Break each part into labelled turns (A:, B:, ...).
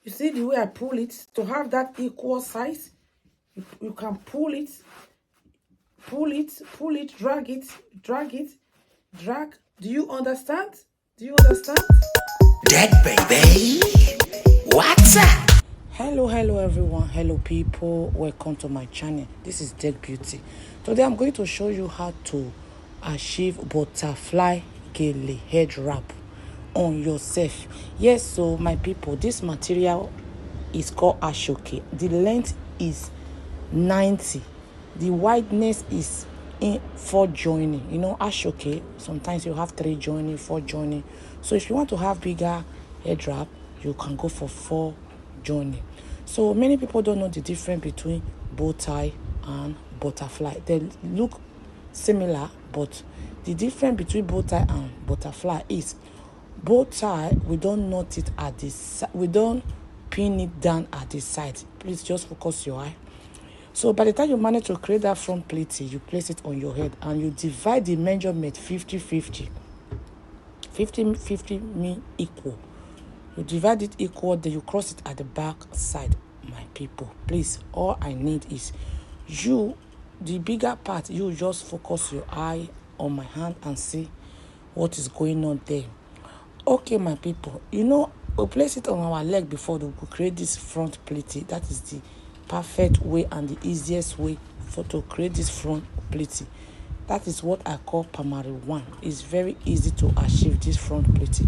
A: You see the way I pull it to have that equal size. You can pull it, drag it, drag. Do you understand? Do you understand?
B: Dead baby. What's up?
A: Hello everyone. Hello people. Welcome to my channel. This is Dead Beauty. Today I'm going to show you how to achieve butterfly gele head wrap on yourself. Yes, so my people, this material is called ashoke. The length is 90. The wideness is in 4 joining. You know, ashoke, sometimes you have 3 joining, 4 joining. So if you want to have bigger head wrap, you can go for 4 joining. So many people don't know the difference between bow tie and butterfly. They look similar, but the difference between bow tie and butterfly is bow tie, we don't knot it at this, we don't pin it down at the side. Please just focus your eye. So by the time you manage to create that front pleating, you place it on your head and you divide the measurement 50-50. 50-50 mean equal. You divide it equal, then you cross it at the back side, my people. Please, all I need is you, the bigger part, you just focus your eye on my hand and see what is going on there. Okay, my people, you know, we place it on our leg before we create this front pleating. That is the perfect way and the easiest way to create this front pleating. That is what I call primary one. It's very easy to achieve this front pleating.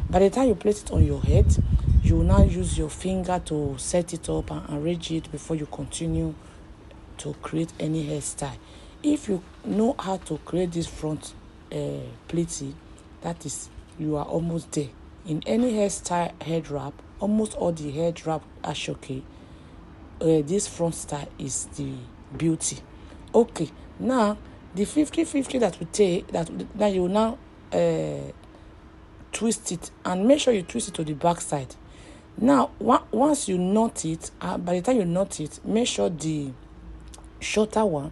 A: By the time you place it on your head, you will now use your finger to set it up and arrange it before you continue to create any hairstyle. If you know how to create this front pleating, that is, you are almost there. In any hairstyle head wrap, almost all the head wrap ashoke, this front style is the beauty. Okay, now the 50-50 that we take, that you now twist it, and make sure you twist it to the back side. Now once you knot it, by the time you knot it, make sure the shorter one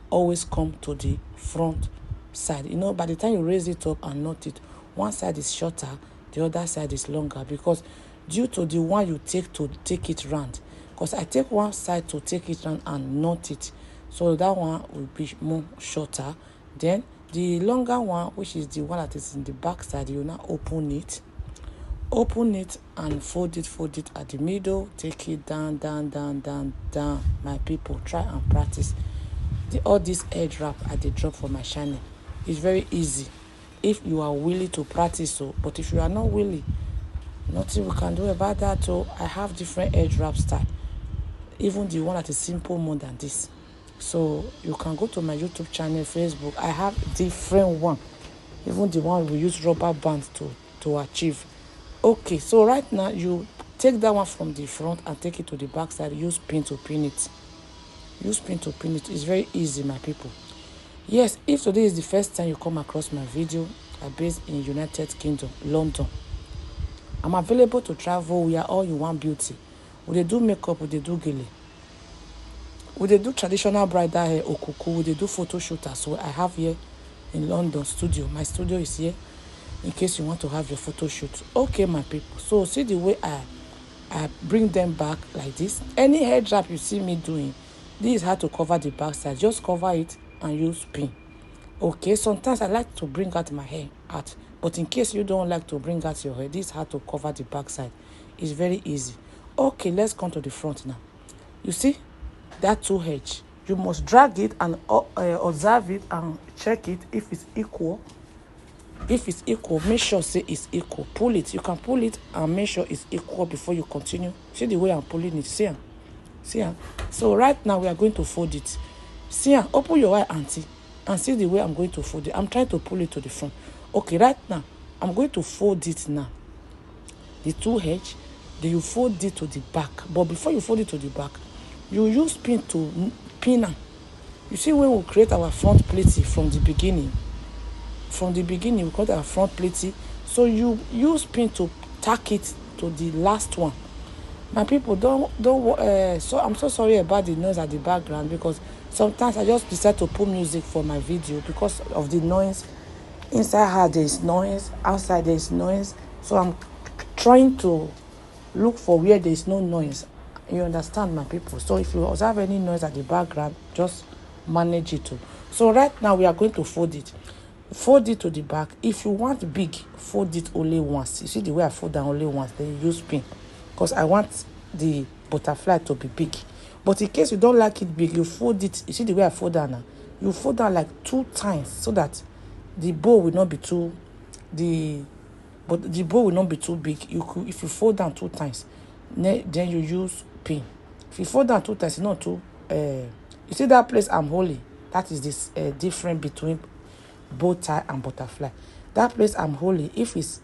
A: always come to the front side. You know, by the time you raise it up and knot it, one side is shorter, the other side is longer, because due to the one you take to take it round, because I take one side to take it round and knot it, so that one will be more shorter. Then the longer one, which is the one that is in the back side, you now open it and fold it at the middle, take it down. My people, try and practice all this head wrap at the drop for my channel. It's very easy if you are willing to practice. So but if you are not willing, nothing we can do about that. So I have different head wrap style, even the one that is simple more than this. So you can go to my YouTube channel, Facebook. I have different one, even the one we use rubber bands to achieve. Okay, so right now you take that one from the front and take it to the back side. Use pin to pin it. It's very easy, my people. Yes, if today is the first time you come across my video, I'm based in United Kingdom, London. I'm available to travel. We are all in one beauty. We do makeup, we do gele, we do traditional bridal hair, okuku, we do photo shoot as well. I have here in London studio. My studio is here in case you want to have your photo shoot. Okay, my people, so see the way I bring them back like this. Any head wrap you see me doing, this is how to cover the back side. Just cover it and use pin. Okay, sometimes I like to bring out my hair out, but in case you don't like to bring out your hair, this is how to cover the back side. It's very easy. Okay, let's come to the front now. You see that 2 edge, you must drag it and observe it and check it if it's equal. If it's equal, make sure say it's equal. Pull it. You can pull it and make sure it's equal before you continue. See the way I'm pulling it. See? So right now we are going to fold it. See? Open your eye, auntie, and see the way I'm going to fold it. I'm trying to pull it to the front. Okay, right now I'm going to fold it now. The 2 edge, then you fold it to the back. But before you fold it to the back, you use pin to pin them. You see, when we create our front pleating from the beginning, we create our front pleating. So you use pin to tack it to the last one. My people, don't so I'm so sorry about the noise at the background, because sometimes I just decide to put music for my video because of the noise. Inside her there is noise, outside there is noise. So I'm trying to look for where there is no noise. You understand, my people? So if you observe any noise at the background, just manage it too. So right now we are going to fold it to the back. If you want big, fold it only once. You see the way I fold down only once, then you use pin, because I want the butterfly to be big. But in case you don't like it big, you fold it. You see the way I fold down now, you fold down like 2 times so that the bow will not be too the bow will not be too big. If you fold down 2 times, then you use pin. If you fold down 2 times, it's not too you see that place I'm holding, that is this difference between bow tie and butterfly. That place I'm holding, if it's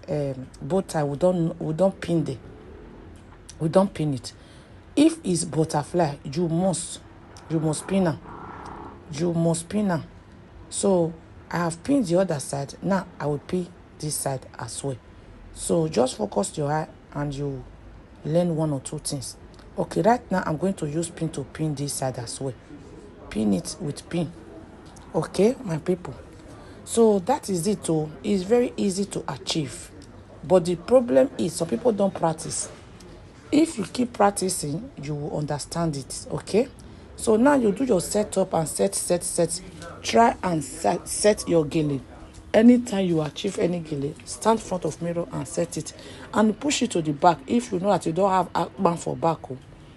A: bow tie, we don't pin there. We don't pin it. If it's butterfly, you must pin her. You must pin her. So I have pinned the other side. Now I will pin this side as well. So just focus your eye and you learn 1 or 2 things. Okay, right now I'm going to use pin to pin this side as well. Pin it with pin. Okay, my people. So that is it. It's very easy to achieve. But the problem is some people don't practice. If you keep practicing, you will understand it. Okay, so now you do your setup and set. Try and set your gele. Anytime you achieve any gele, stand in front of mirror and set it and push it to the back. If you know that you don't have akpan for back,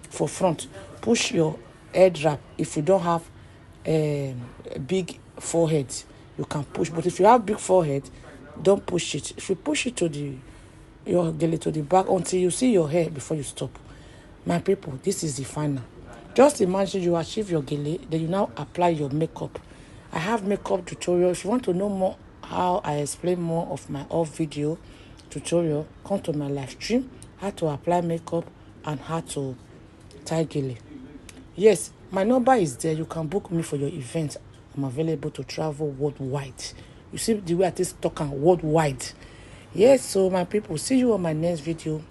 A: for front, push your head wrap. If you don't have a big forehead, you can push. But if you have big forehead, don't push it. If you push it to your gele to the back until you see your hair before you stop. My people, this is the final. Just imagine you achieve your gele, then you now apply your makeup. I have makeup tutorial. If you want to know more how I explain more of my off video tutorial, come to my live stream, how to apply makeup and how to tie gele. Yes, my number is there. You can book me for your event. I'm available to travel worldwide. You see the way I just talking worldwide. Yes, so my people, see you on my next video.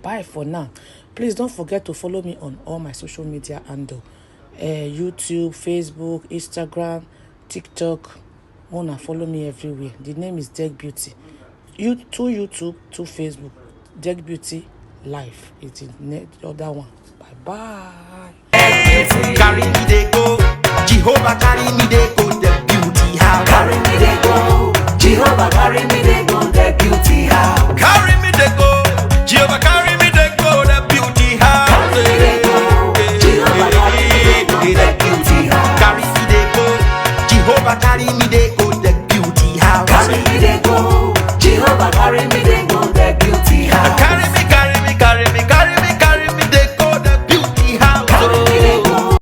A: Bye for now. Please don't forget to follow me on all my social media handle, YouTube, Facebook, Instagram, TikTok. Wanna follow me everywhere. The name is Deg Beauty. To YouTube, to Facebook. Deg Beauty Life. It's in the other one. Bye.
B: Carry me they go, Jehovah carry me they go, the beauty house. Carry me they go, Jehovah carry me they go, the beauty house. Carry me they go, Jehovah carry